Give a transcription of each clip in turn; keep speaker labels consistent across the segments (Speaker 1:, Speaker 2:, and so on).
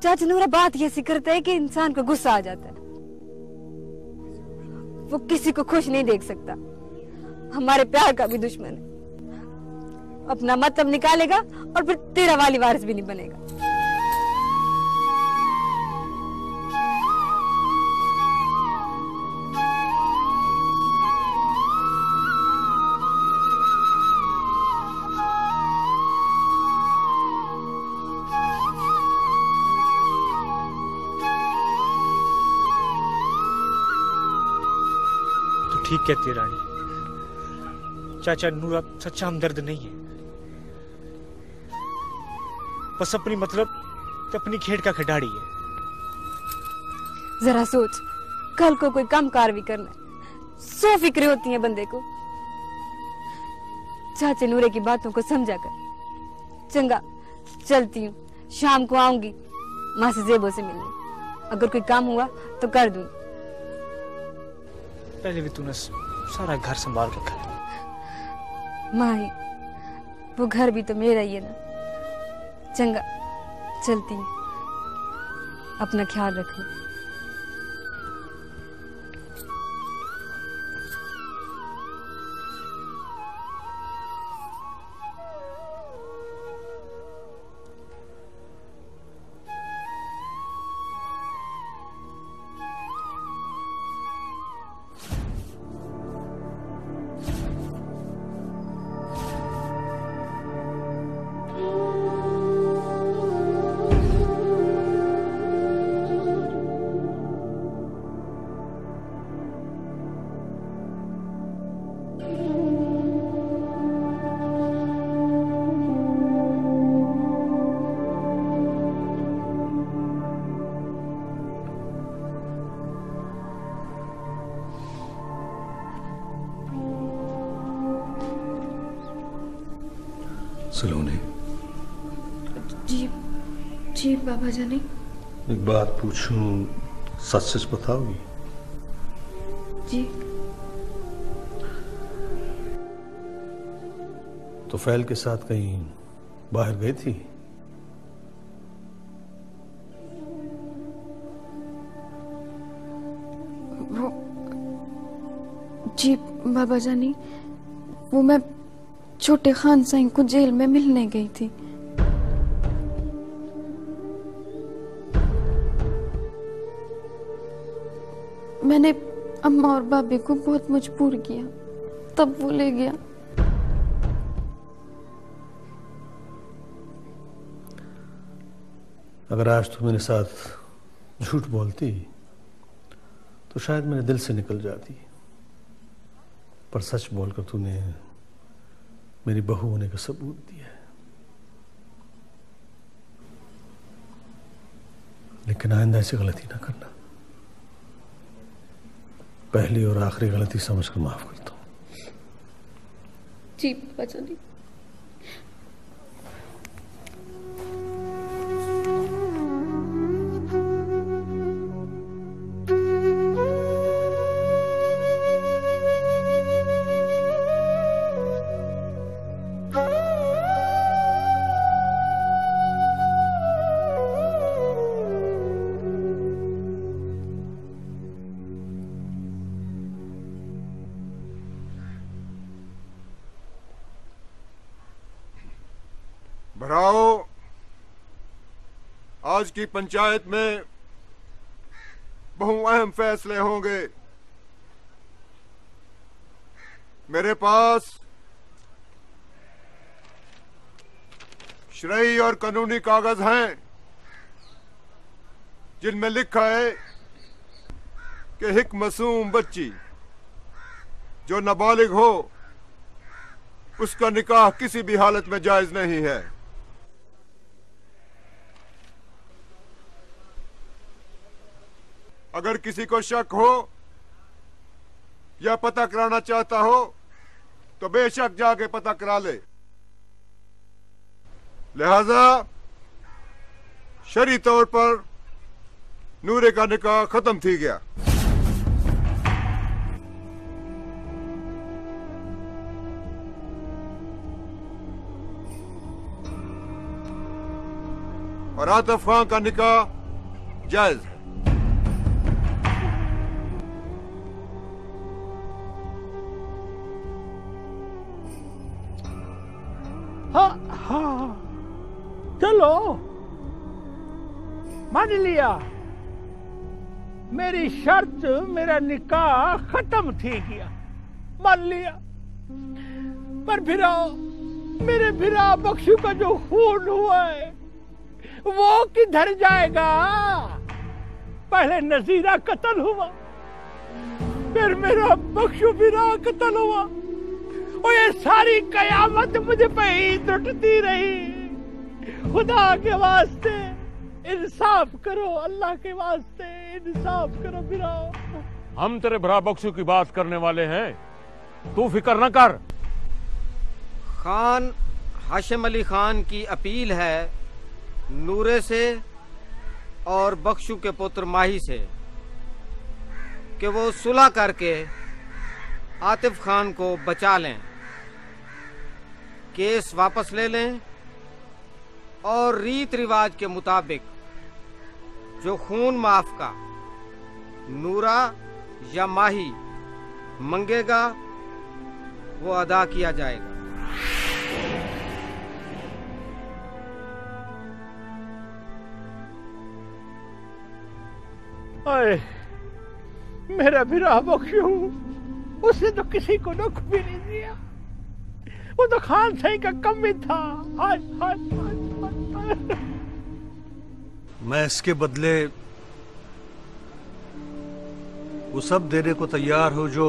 Speaker 1: चाचा नूरा बात ये ऐसी करता है कि इंसान को गुस्सा आ जाता है। वो किसी को खुश नहीं देख सकता, हमारे प्यार का भी दुश्मन है। अपना मतलब निकालेगा और फिर तेरा वाली वारिस भी नहीं बनेगा।
Speaker 2: तो ठीक कहती है रानी, चाचा नूरा सच्चा हमदर्द नहीं है, बस अपनी मतलब अपनी खेड़ का खिडारी है।
Speaker 1: जरा सोच, कल को कोई कम कार भी करना, 100 फिक्रें होती हैं बंदे को। चाचे नूरे की बातों को समझा कर। चंगा, चलती हूँ, शाम को आऊंगी माँ से जेबो से मिलने। अगर कोई काम हुआ तो कर दूंगी।
Speaker 2: पहले भी तूने सारा घर संभाल रखा है।
Speaker 1: माही, वो घर भी तो मेरा ही है ना। चंगा, चलती हूँ, अपना ख्याल रखना।
Speaker 3: सलोनी।
Speaker 4: जी जी बाबा जानी।
Speaker 3: एक बात पूछूं, सच सच बताओगी?
Speaker 4: जी।
Speaker 3: तो फैल के साथ कहीं बाहर गई थी?
Speaker 4: वो जी बाबा जानी, वो मैं छोटे खान साईं को जेल में मिलने गई थी। मैंने अम्मा और बाबे को बहुत मजबूर किया, तब वो ले गया।
Speaker 3: अगर आज तू मेरे साथ झूठ बोलती तो शायद मेरे दिल से निकल जाती, पर सच बोलकर तूने मेरी बहू होने का सबूत दिया है। लेकिन आइंदा ऐसी गलती ना करना। पहली और आखिरी गलती समझकर माफ करता हूं।
Speaker 4: जी बाबा जानी।
Speaker 5: भराओ, आज की पंचायत में बहु अहम फैसले होंगे। मेरे पास शरई और कानूनी कागज हैं जिनमें लिखा है कि एक मासूम बच्ची जो नाबालिग हो उसका निकाह किसी भी हालत में जायज नहीं है। अगर किसी को शक हो या पता कराना चाहता हो तो बेशक जाके पता करा ले। लिहाजा शरई तौर पर नूरे का निकाह खत्म थी गया। और और आतिफ खान का निकाह जायज है।
Speaker 6: हाँ हाँ, चलो मान लिया, मेरी शर्त, मेरा निकाह खत्म थी गया, मान लिया। पर फिरा मेरे फिरा बख्शू का जो खून हुआ है वो किधर जाएगा? पहले नजीरा कत्ल हुआ, फिर मेरा बख्शू फिरा कत्ल हुआ, और ये सारी कयामत मुझे पे ही लुटती रही। खुदा के वास्ते इंसाफ करो, अल्लाह के वास्ते इंसाफ करो फिरा।
Speaker 7: हम तेरे भरा बख्शू की बात करने वाले हैं, तू फिक्र न कर।
Speaker 8: खान हाशिम अली खान की अपील है नूरे से और बख्शू के पुत्र माही से कि वो सुलह करके आतिफ खान को बचा लें, केस वापस ले लें और रीत रिवाज के मुताबिक जो खून माफ का नूरा या माही मंगेगा वो अदा किया जाएगा।
Speaker 6: अरे मेरा बिरा बख्शू, उसने तो किसी को दुख भी नहीं दिया, वो तो खान सही का कम ही था। हाय हाय हाय।
Speaker 3: मैं इसके बदले वो सब देने को तैयार हूं जो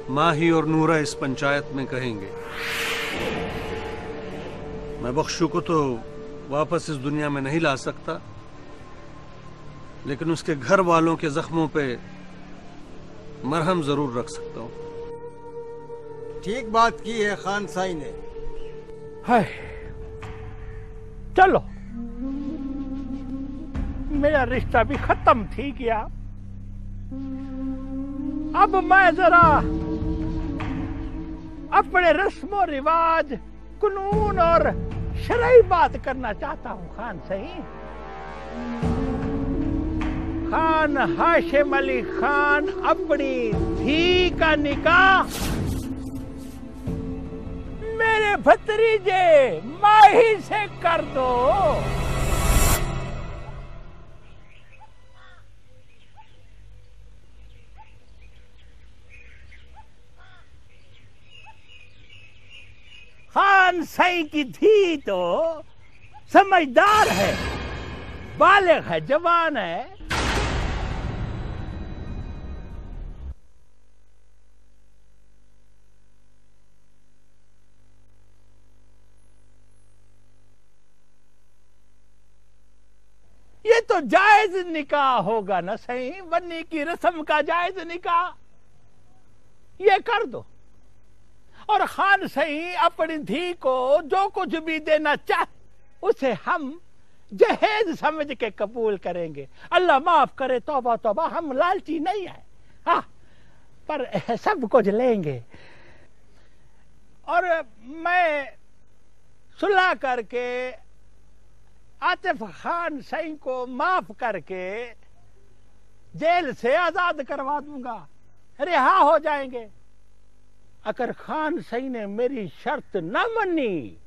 Speaker 3: माही और नूरा इस पंचायत में कहेंगे। मैं बख्शू को तो वापस इस दुनिया में नहीं ला सकता, लेकिन उसके घर वालों के जख्मों पे मरहम जरूर रख सकता हूं।
Speaker 9: ठीक बात की है खान साई ने।
Speaker 6: हाय, चलो मेरा रिश्ता भी खत्म थी गया। अब मैं जरा अपने रस्मो रिवाज, कानून और शरई बात करना चाहता हूं खान सही। खान हाशिम अली खान अपनी धी का निकाह मेरे भतीजे माही से कर दो। खान सई की धी तो समझदार है, बालिग है, जवान है। ये तो जायज निकाह होगा ना सही, बन्नी की रस्म का जायज निकाह, ये कर दो। और खान सही अपनी धी को जो कुछ भी देना चाहे उसे हम जहेज समझ के कबूल करेंगे। अल्लाह माफ करे, तौबा तौबा, हम लालची नहीं है, हाँ, पर सब कुछ लेंगे। और मैं सुलह करके आतिफ खान सही को माफ करके जेल से आजाद करवा दूंगा, रिहा हो जाएंगे। अगर खान सही ने मेरी शर्त न मानी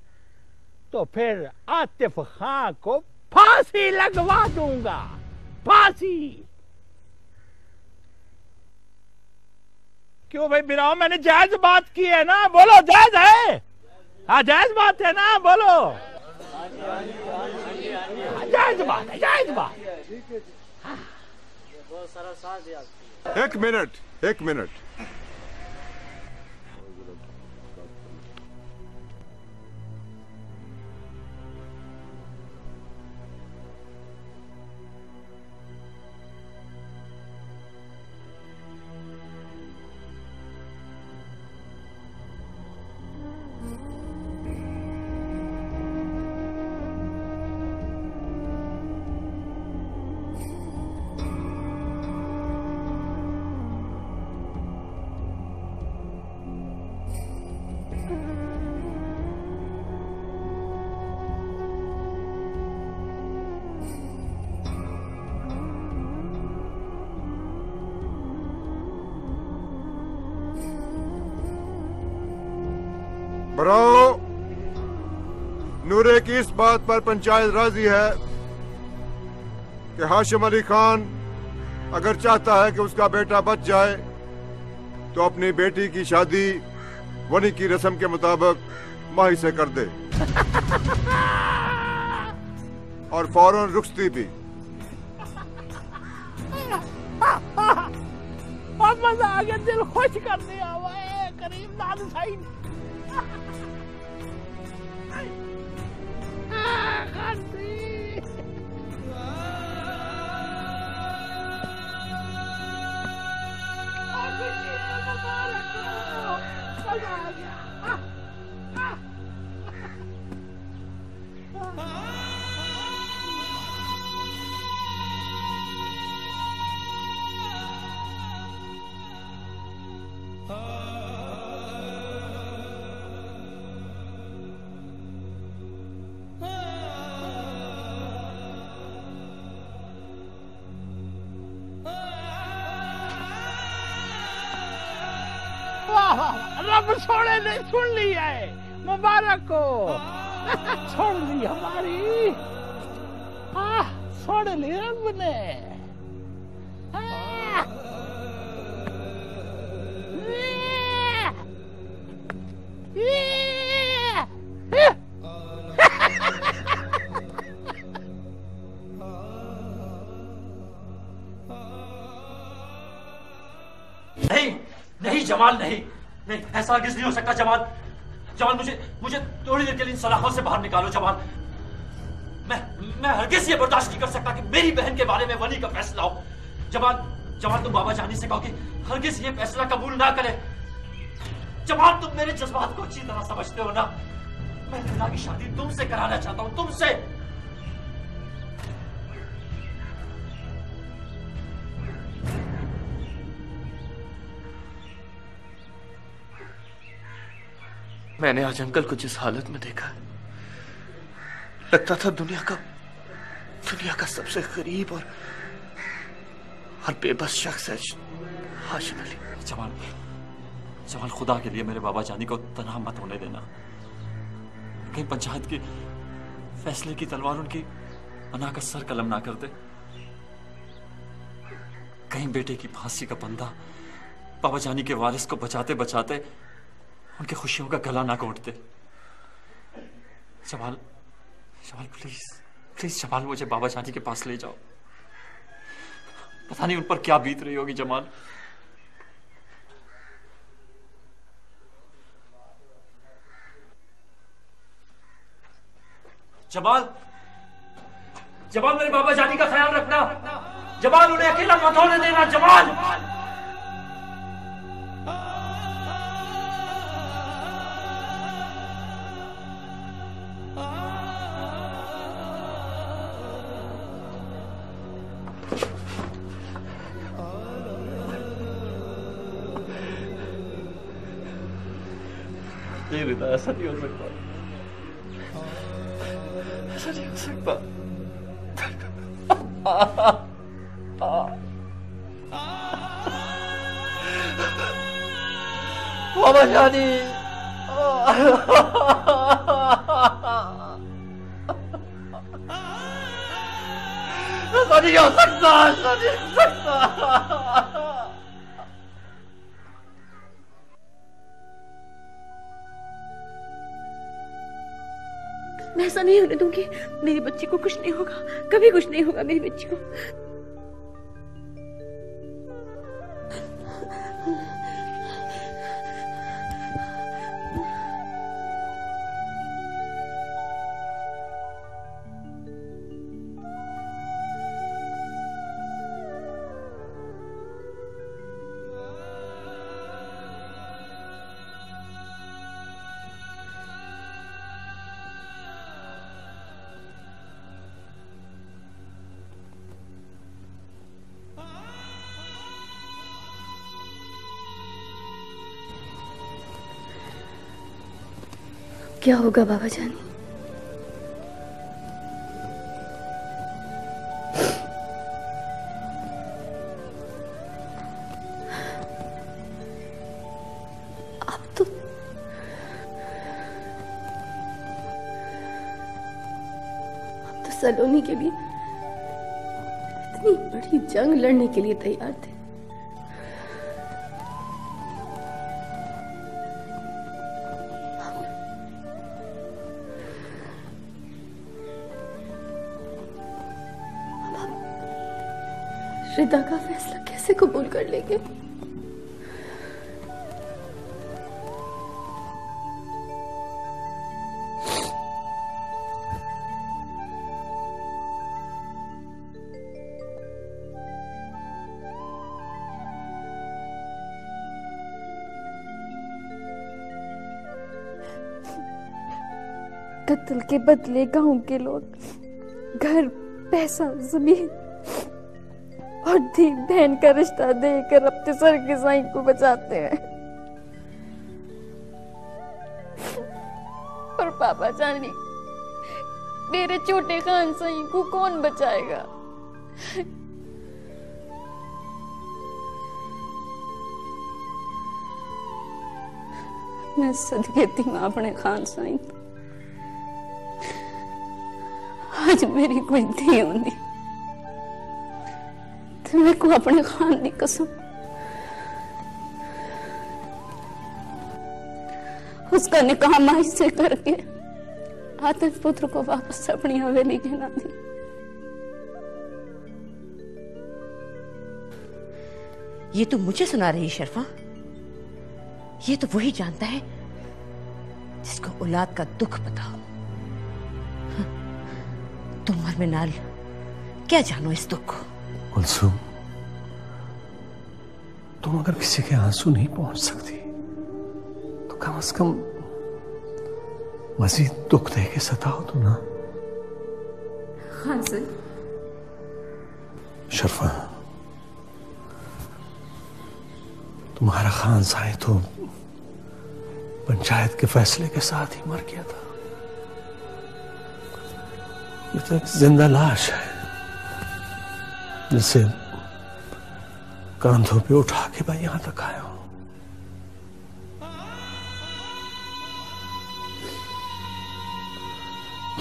Speaker 6: तो फिर आतिफ खान को फांसी लगवा दूंगा, फांसी। क्यों भाई बिराओ, मैंने जायज बात की है ना, बोलो जायज है? हाँ जायज बात है ना, बोलो। जायज बात है, जायज बात।
Speaker 5: एक मिनट, एक मिनट। बराओ, नूरे की इस बात पर पंचायत राजी है कि हाशिम अली खान अगर चाहता है कि उसका बेटा बच जाए तो अपनी बेटी की शादी वनी की रस्म के मुताबिक माही से कर दे और फौरन रुखसती भी।
Speaker 6: अब मजा आ गया, दिल खुश कर दिया हुआ है करीम नाद साईं। रब सोने ने सुन लिया है, मुबारक हो। छोड़ ली हमारी, छोड़ ली रब ने।
Speaker 10: नहीं नहीं जमाल, नहीं नहीं, ऐसा हरगिज़ नहीं हो सकता जमाल। जमाल मुझे थोड़ी देर के लिए इन सलाखों से बाहर निकालो जमाल। मैं हरगिज़ ये बर्दाश्त नहीं कर सकता कि मेरी बहन के बारे में वली का फैसला हो। जमाल तुम बाबा जानी से कहो कि हरगिज़ ये फैसला कबूल ना करे। जमाल तुम मेरे जज्बात को अच्छी तरह समझते हो ना। मैं नूरा की शादी तुमसे कराना चाहता हूँ, तुमसे।
Speaker 11: मैंने आज अंकल को जिस हालत में देखा, लगता था दुनिया का सबसे गरीब और बेबस शख्स है हाशिम अली।
Speaker 10: जमाल खुदा के लिए मेरे बाबा जानी को तनहा मत होने देना। कहीं पंचायत के फैसले की तलवार उनकी अना का सर कलम ना कर दे। कहीं बेटे की फांसी का बंदा बाबा जानी के वारिस को बचाते बचाते उनकी खुशियों का गला ना घोट दे। जमाल प्लीज जमाल, मुझे बाबा जानी के पास ले जाओ। पता नहीं उन पर क्या बीत रही होगी जमाल। जमाल मेरे बाबा जानी का ख्याल रखना। जमाल उन्हें अकेला मत होने देना। जमाल ऐसा नहीं हो सकता, ऐसा नहीं हो सकता। बाबा जानी, ऐसा नहीं हो सकता, ऐसा नहीं हो सकता।
Speaker 12: मैं ऐसा नहीं होने दूंगी। मेरी बच्ची को कुछ नहीं होगा, कभी कुछ नहीं होगा मेरी बच्ची को। क्या होगा बाबा जानी? सलोनी के लिए इतनी बड़ी जंग लड़ने के लिए तैयार थे। रिदा का फैसला कैसे कबूल कर लेंगे?
Speaker 4: कत्ल के बदले गांव के लोग घर, पैसा, जमीन और धी बहन का रिश्ता देकर अपने सर के साईं को बचाते हैं। और पापा जानी, मेरे छोटे खान साईं को कौन बचाएगा?
Speaker 1: मैं सदके थी मां अपने खान साईं। आज मेरी कोई धी होंदी तो मेरे को अपने खान की कसम उसका निकाह माई से करके आतिफ पुत्र को वापस अपनी हवेली कहना दी।
Speaker 12: ये तो मुझे सुना रही शर्फा? ये तो वही जानता है जिसको औलाद का दुख पता हो। तुम मरमिनाल क्या जानो इस दुख को?
Speaker 3: कुलसुम, तुम अगर किसी के आंसू नहीं पहुंच सकती तो कम से कम मजीद दुख दे के सताओ तो ना।
Speaker 1: खान साईं।
Speaker 3: शर्फा, तुम्हारा खान साईं तो पंचायत के फैसले के साथ ही मर गया था। ये तो एक जिंदा लाश है जिसे कांधों पे उठा के मैं यहां तक आया हूं।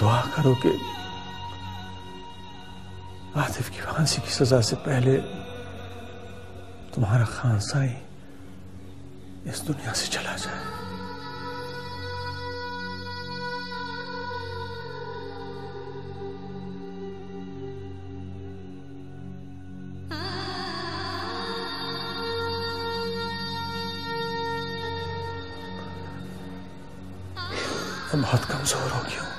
Speaker 3: दुआ करो कि आतिफ की फांसी की सजा से पहले तुम्हारा खान साईं इस दुनिया से चला जाए। मैं बहुत कमजोर हो गया हूं।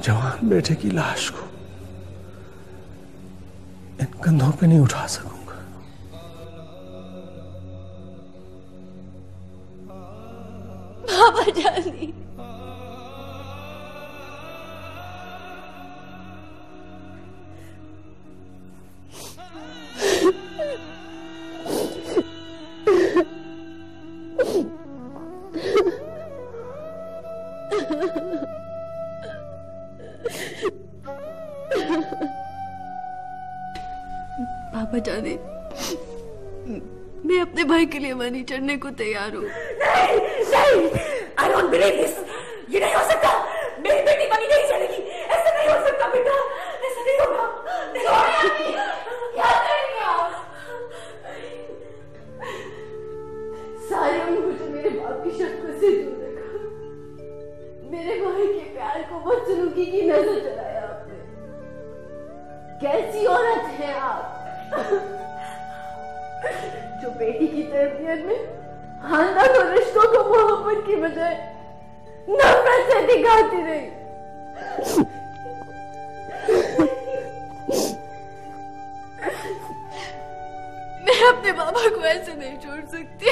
Speaker 3: जवान बेटे की लाश को इन कंधों पे नहीं उठा सकूंगा।
Speaker 12: बाबा जानी,
Speaker 4: पापा जाने, मैं अपने भाई के लिए मनी चढ़ने को तैयार हूँ।
Speaker 12: नहीं, I don't believe this. ये नहीं हो सकता। मेरी बेटी मनी नहीं चलेगी। ऐसा नहीं हो सकता बेटा, ऐसा नहीं होगा। क्या करेंगे आप? सारे मुझे मेरे बाप की शक्ल से दूर रखा। मेरे भाई के प्यार को बदसलूकी की नजर चलाया आपने। कैसी औरत है आप जो बेटी की तरबियत में खानदान और रिश्तों को मोहब्बत की बजाय नफरत से दिखाती रही। मैं अपने बाबा को ऐसे नहीं छोड़ सकती।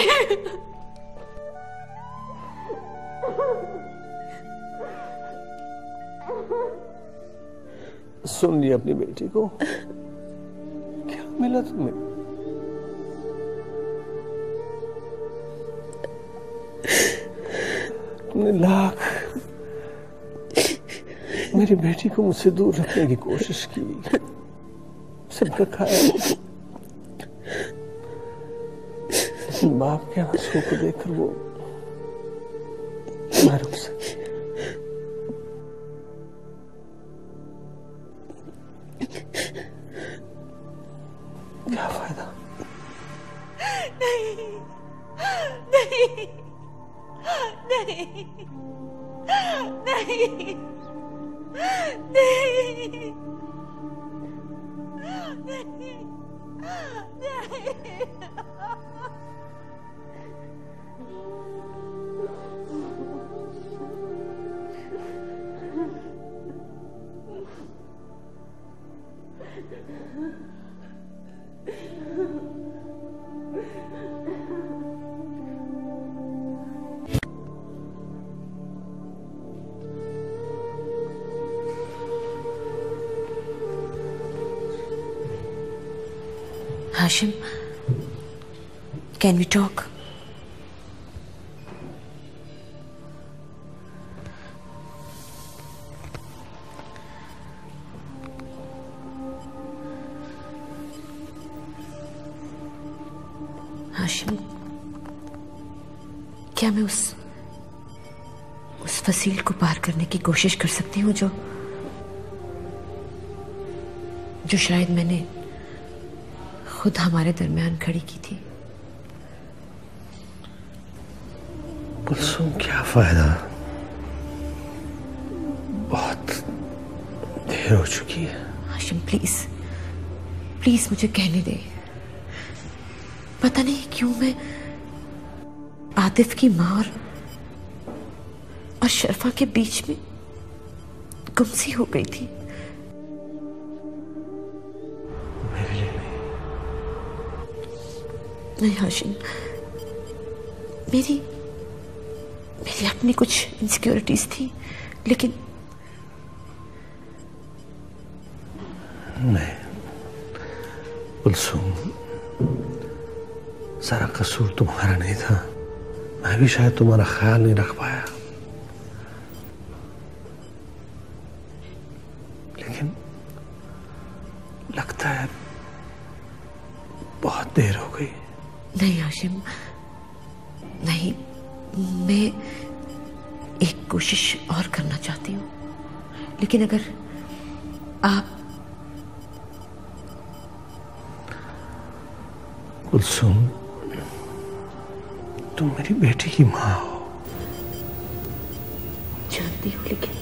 Speaker 3: सुन लिया अपनी बेटी को? क्या मिला तुम्हें? तुमने लाख मेरी बेटी को मुझसे दूर रखने की कोशिश की, सब रखाया। बाप के आंसुओं को देखकर वो मैं रुक सकी। क्या फायदा?
Speaker 13: नहीं नहीं नहीं नहीं नहीं
Speaker 14: Hashim, can we talk? Hashim, क्या मैं उस फसील को पार करने की कोशिश कर सकती हूँ जो शायद मैंने खुद हमारे दरमियान खड़ी की थी?
Speaker 3: कुलसुम, क्या फायदा? बहुत देर हो चुकी है।
Speaker 14: हाशिम, प्लीज प्लीज मुझे कहने दे। पता नहीं क्यों मैं आतिफ की माँ और शर्फा के बीच में गुमसी हो गई थी। नहीं हाशिम, मेरी अपनी कुछ इनसिक्योरिटीज थी, लेकिन
Speaker 3: नहीं कुलसुम, सारा कसूर तुम्हारा नहीं था। मैं भी शायद तुम्हारा ख्याल नहीं रख पाया, लेकिन लगता है बहुत देर हो गई।
Speaker 14: नहीं हाशिम, नहीं, मैं एक कोशिश और करना चाहती हूँ, लेकिन अगर आप
Speaker 3: कुलसुम, तुम मेरी बेटी की माँ हो।
Speaker 14: जानती हूँ, लेकिन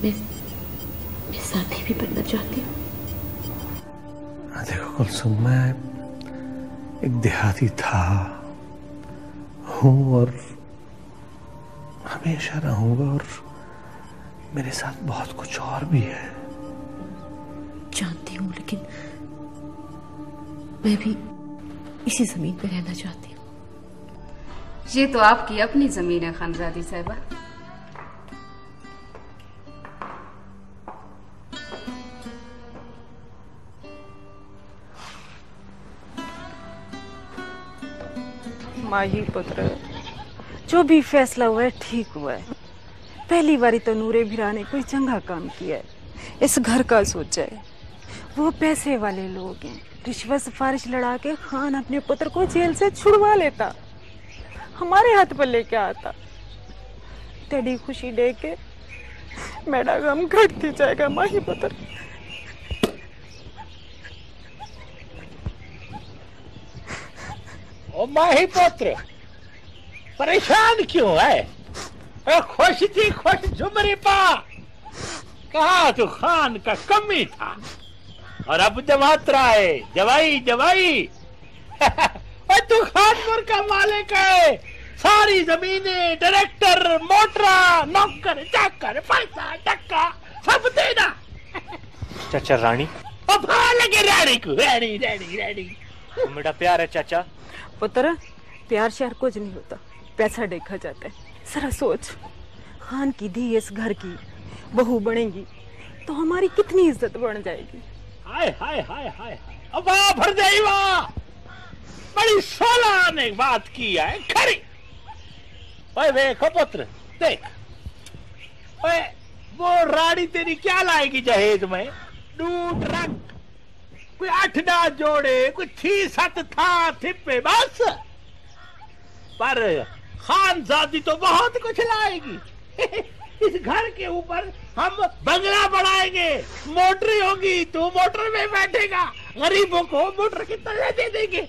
Speaker 14: मैं साथी भी बनना चाहती हूँ।
Speaker 3: देखो कुलसुम, मैं एक देहाती था, हूँ और हमेशा रहूंगा, और मेरे साथ बहुत कुछ और भी है।
Speaker 14: जानती हूँ, लेकिन मैं भी इसी जमीन पे रहना चाहती हूँ।
Speaker 1: ये तो आपकी अपनी जमीन है खानजादी साहिबा।
Speaker 15: माही पुत्र, जो भी फैसला हुआ है ठीक हुआ है। पहली बारी तो नूरे भिरा ने कोई चंगा काम किया है। इस घर का सोचा है। वो पैसे वाले लोग हैं, रिश्वत सिफारिश लड़ा के खान अपने पुत्र को जेल से छुड़वा लेता, हमारे हाथ पर लेके आता। तेरी खुशी देख के मेरा गम घटती जाएगा माही पुत्र।
Speaker 6: ओ माही पुत्र, परेशान क्यों है? खुश थी खुश झुमरी पा, कहा तो खान का कमी था, और अब जमात रहा है जवाई जवाई। तू खानपुर का मालिक है, सारी जमीनें, डायरेक्टर, मोटरा, नौकर चाकर, पैसा टक्का सब देना।
Speaker 2: चाचा रानी,
Speaker 6: अब लगे रानी को, रानी रानी रानी।
Speaker 2: मेरा प्यार है चाचा।
Speaker 15: पुत्र, प्यार श्यार कुछ नहीं होता, पैसा देखा जाता है। जरा सोच, खान की धी इस घर की बहू बनेगी तो हमारी कितनी इज्जत बढ़ जाएगी।
Speaker 6: हाय हाय हाय हाय, अब भर जाई वाह, बड़ी सोलह ने बात की है खरी। ओए देखो पुत्र, देख, ओए वो रानी तेरी क्या लाएगी जहेज में? दूध रंग, कोई 8-9 जोड़े, कोई 6-7 था थिप्पे बस। पर खानजादी तो बहुत कुछ लाएगी। इस घर के ऊपर हम बंगला बढ़ाएंगे, मोटरी होगी, तू मोटर में बैठेगा, गरीबों को मोटर की तले दे देंगे।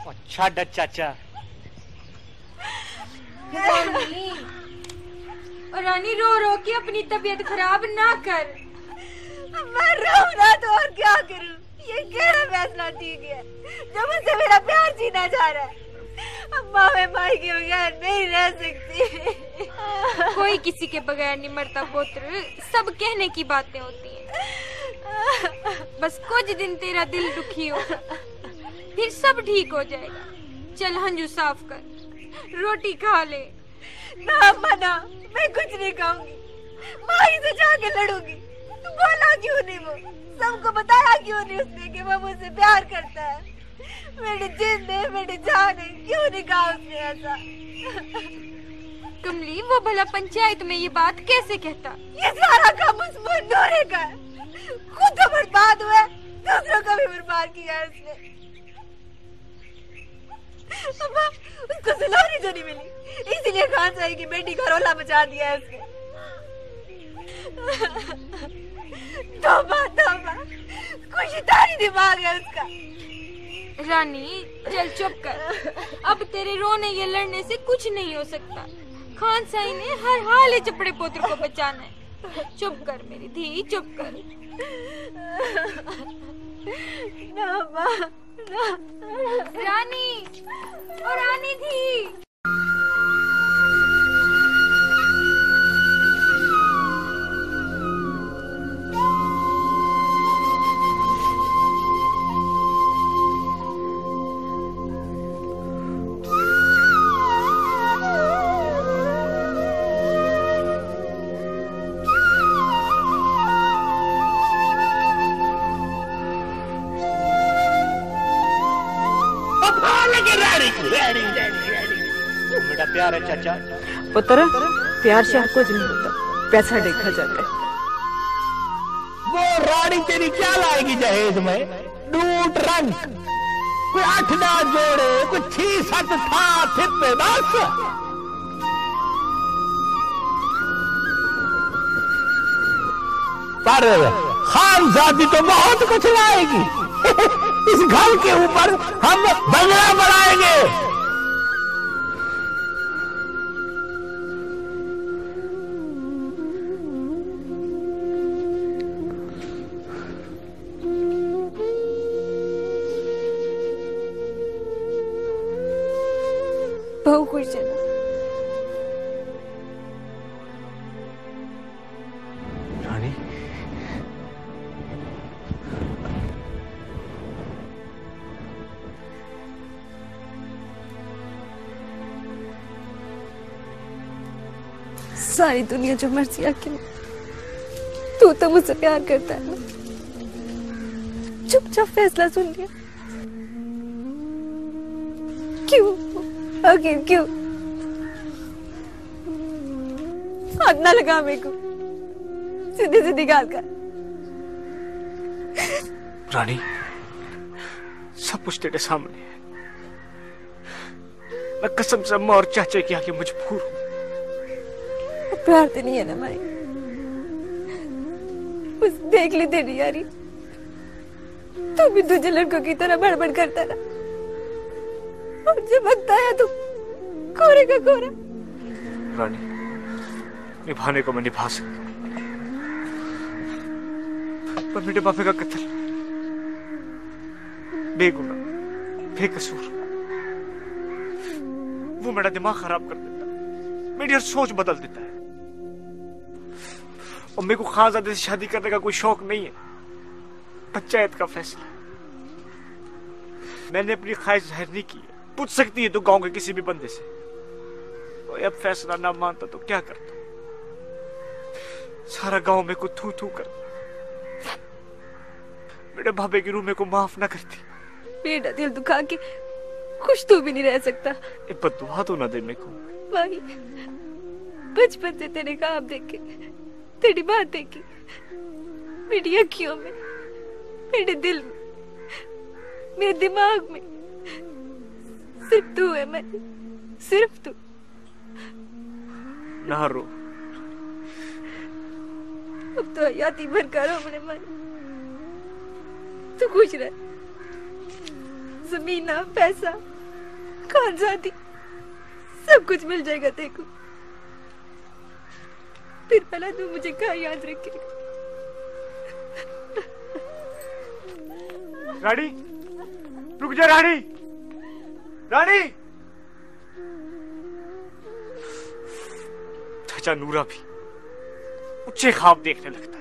Speaker 2: अच्छा डच चाचा।
Speaker 16: रानी, और रानी रो रो के अपनी तबीयत खराब ना कर।
Speaker 12: मैं रो ना तो और क्या करूं? ये कैसा फैसला ठीक है जो मुझसे मेरा प्यार छीना जा रहा है? अम्मा मैं माई के बगैर नहीं रह सकती।
Speaker 16: कोई किसी के बगैर नहीं मरता पुत्र, सब कहने की बातें होती हैं। बस कुछ दिन तेरा दिल दुखी हो, फिर सब ठीक हो जाएगा। चल हंजू साफ कर, रोटी खा ले।
Speaker 12: ना अम्मा ना, मैं कुछ नहीं खाऊंगी। माई से जाके लड़ूंगी। तू बोला क्यों नहीं? वो सबको बताया क्यों नहीं उसने कि वो मुझसे प्यार करता है? मेरी जिंद है, मेरी जान है, क्यों नहीं कहा उसने ऐसा?
Speaker 16: कमली, वो भला पंचायत में ये बात कैसे कहता?
Speaker 12: ये सारा काम उस नूरे का है। खुद तो बर्बाद हुआ है, दूसरों को भी बर्बाद किया है उसने। अम्मा, उसको सुलह जो नहीं मिली, इसीलिए खान साई की बेटी का रोला मचा दिया है उसने। तौबा तौबा, कोई शैतानी दिमाग है उसका।
Speaker 16: रानी चल चुप कर, अब तेरे रोने या लड़ने से कुछ नहीं हो सकता। खान साई ने हर हाल चपड़े पुत्र को बचाना है। चुप कर मेरी धी, चुप कर।
Speaker 12: ना माँ, ना।
Speaker 16: रानी, और रानी थी।
Speaker 2: मेरा प्यार है चाचा।
Speaker 15: पुत्र, प्यार से कुछ नहीं होता, पैसा देखा जाता है।
Speaker 6: वो रानी तेरी क्या लाएगी जहेज में? लूट रंग, कोई 8-9 जोड़े, कोई 6-7 था थिप्पे बस। पर खानजादी तो बहुत कुछ लाएगी। इस घर के ऊपर हम बंगला बनाएंगे।
Speaker 4: बहुत खुश है ना?
Speaker 2: रानी,
Speaker 4: सारी दुनिया जो मर्जी आके, तू तो मुझसे प्यार करता है ना? चुपचाप फैसला सुन लिया। क्यों आखिर क्यों? हाथ ना लगा मेरे को, सीधी सीधी गाल कर।
Speaker 2: रानी, सब कुछ तेरे सामने है। मैं कसम से अम्मा और चाचा के आगे मजबूर हूँ।
Speaker 4: प्यार तो नहीं है ना माई, बस देख ली तेरी यारी। तू भी दूसरे लड़कों की तरह बड़बड़ करता रहा, और जब वक्त आया तो कोरे का कोरा।
Speaker 2: रानी, निभाने को मैं निभा सकता हूँ, पर मेरे बापे का कत्ल बेगुनाह, बेकसूर, वो मेरा दिमाग खराब कर देता है, मेरी हर सोच बदल देता है। और मेरे को खानजादे से शादी करने का कोई शौक नहीं है, पंचायत का फैसला। मैंने अपनी ख्वाहिश जाहिर नहीं की है, पूछ सकती है तो गांव के किसी भी बंदे से। और अब फैसला ना मानता तो क्या करता? सारा गांव मेरे को थू थू कर, मेरे भाभे की रूह मेरे को माफ ना करती।
Speaker 4: बेटा दिल दुखा के खुश तो भी नहीं रह सकता।
Speaker 2: ये बददुआ तो ना दे मेरे को।
Speaker 4: भाई, बचपन से तेरे ख्वाब देखे, तेरी बात देखी, मेरी अखियों में, मेरे दिल में, मेरे दिमाग में सिर्फ तू है। मैं सिर्फ तू।
Speaker 2: ना रो,
Speaker 4: अब तो हयाती भर करो मेरे मन। तो खुश रह, जमीन पैसा खानजादी सब कुछ मिल जाएगा देखो। फिर पहला तू मुझे क्या याद रखेगा?
Speaker 2: रानी, रुक जा रानी, रानी। चाचा नूरा भी ऊंचे ख्वाब देखने लगता है।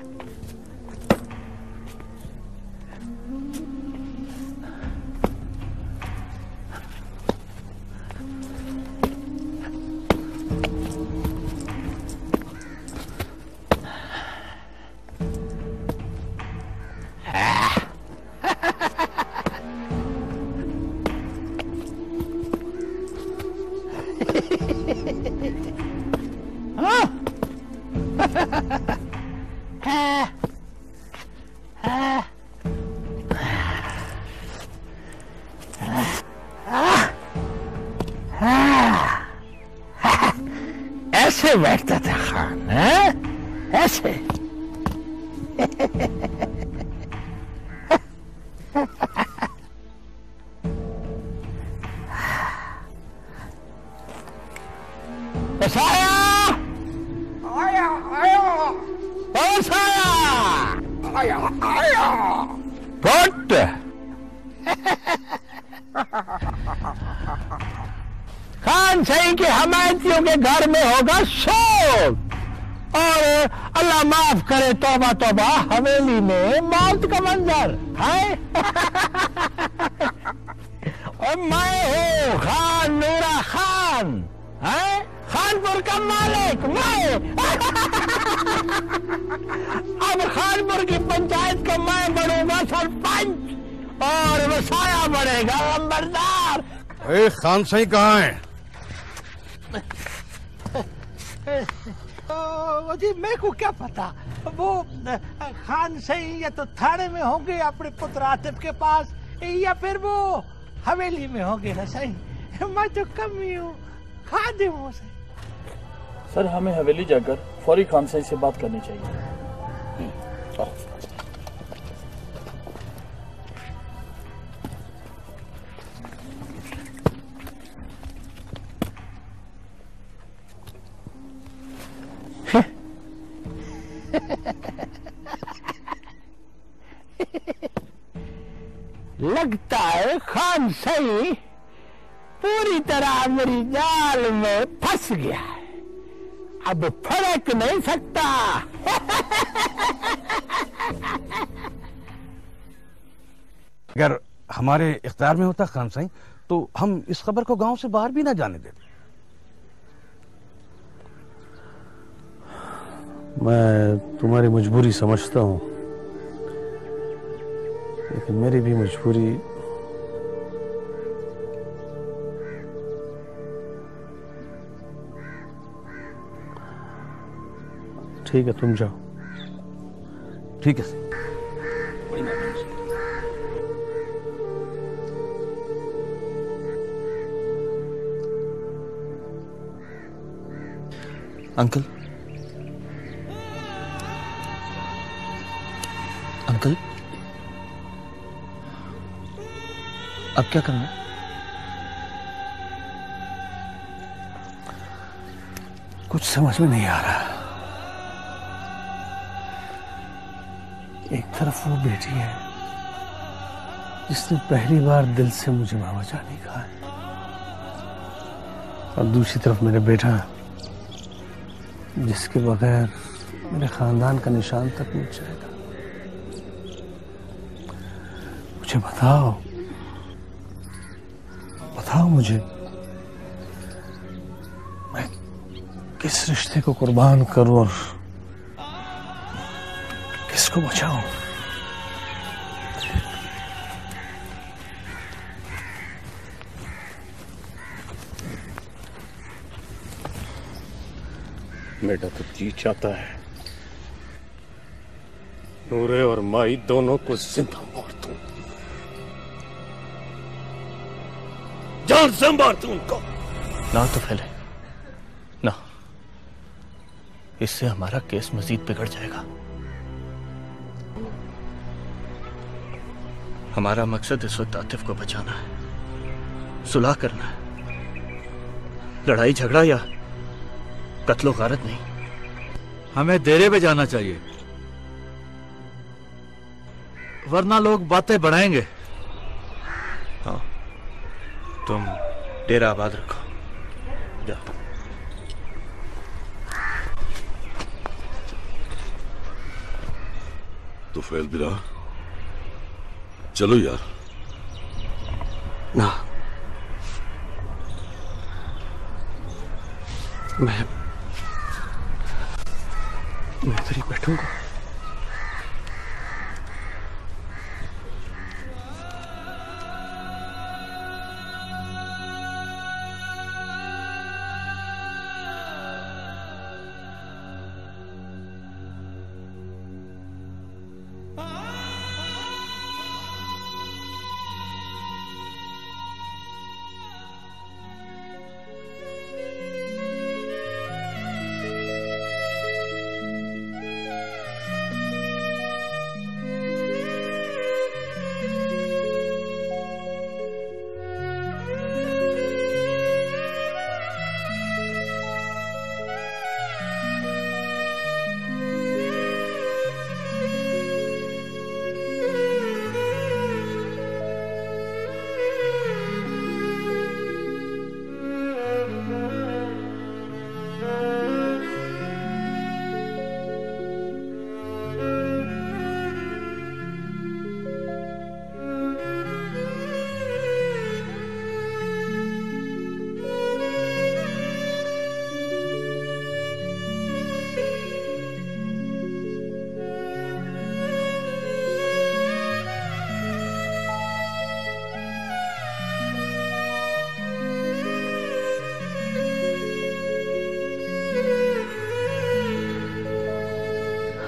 Speaker 6: ऐसे बैठता था खान, है? ऐसे। साया! आया, आया! ओ साया! आया, आया! पुट! खान सही के हमायतियों के घर में होगा शोक, और अल्लाह माफ करे तौबा तौबा हवेली में मौत का मंजर है। और मैं हूँ खान नूरा खान, है खानपुर का मालिक मैं। अब खानपुर की पंचायत का मैं बनूंगा सरपंच, और वसाया बनेगा अंबरदार।
Speaker 5: खान सही कहाँ है?
Speaker 6: जी मेरे को क्या पता, वो खान सही या तो थाने में होंगे अपने पुत्र आतिफ के पास, या फिर वो हवेली में होंगे ना सही। मैं तो कम ही हूँ, खादिम हूँ सही।
Speaker 17: सर हमें हवेली जाकर फौरी खान सही से बात करनी चाहिए।
Speaker 6: लगता है खान सही पूरी तरह मेरी जाल में फंस गया है, अब फड़क नहीं सकता।
Speaker 18: अगर हमारे इख्तियार में होता खान साईं तो हम इस खबर को गांव से बाहर भी ना जाने देते।
Speaker 3: मैं तुम्हारी मजबूरी समझता हूं, लेकिन मेरी भी मजबूरी ठीक है, तुम जाओ।
Speaker 18: ठीक है सर।
Speaker 11: अंकल, अंकल अब क्या करना?
Speaker 3: कुछ समझ में नहीं आ रहा। एक तरफ वो बेटी है जिसने पहली बार दिल से मुझे मामा जानी कहा है, और दूसरी तरफ मेरा बेटा जिसके बगैर मेरे खानदान का निशान तक मिट जाएगा। मुझे बताओ, बताओ मुझे, मैं किस रिश्ते को कुर्बान करूं और किसको बचाऊं?
Speaker 19: मेरा तो जी चाहता है नूरे और माई दोनों को जिंदा मार दूं, जान से मार दूं उनको।
Speaker 11: ना तो फैले ना, इससे हमारा केस मजीद बिगड़ जाएगा। हमारा मकसद इस वक्त आतिफ को बचाना है, सुलह करना है। लड़ाई झगड़ा या कत्लो गारत नहीं।
Speaker 20: हमें डेरे पे जाना चाहिए, वरना लोग बातें बढ़ाएंगे।
Speaker 11: हाँ, तुम डेरा आबाद रखो। जाओ।
Speaker 21: तो फैल बिरा, चलो यार।
Speaker 11: ना, मैं इधर ही बैठूंगा।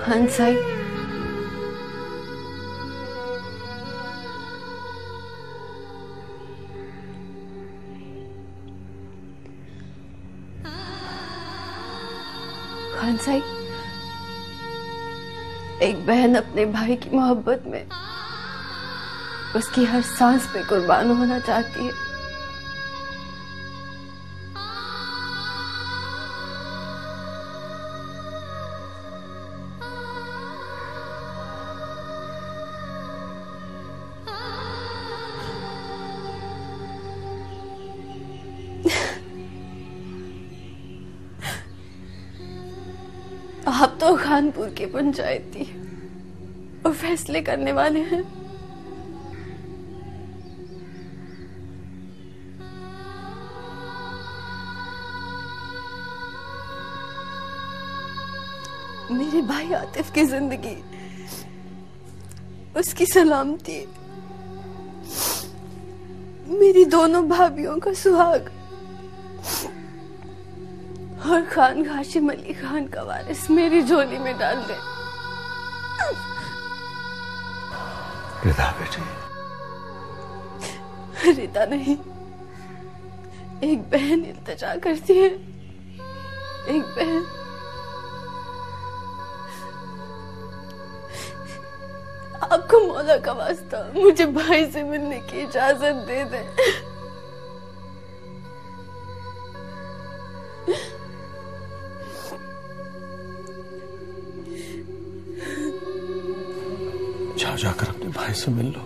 Speaker 12: हंसाई, हंसाई, एक बहन अपने भाई की मोहब्बत में उसकी हर सांस पे कुर्बान होना चाहती है। आप तो खानपुर के पंचायती और फैसले करने वाले हैं। मेरे भाई आतिफ की जिंदगी, उसकी सलामती, मेरी दोनों भाभियों का सुहाग और खान हाशिम अली खान का वारिस मेरी झोली में डाल दे।
Speaker 3: रिदा बेटी,
Speaker 12: रिदा नहीं, एक बहन इल्तिजा करती है। एक बहन, आपको मौला का वास्ता मुझे भाई से मिलने की इजाजत दे दे।
Speaker 3: जाकर अपने भाई से मिल लो।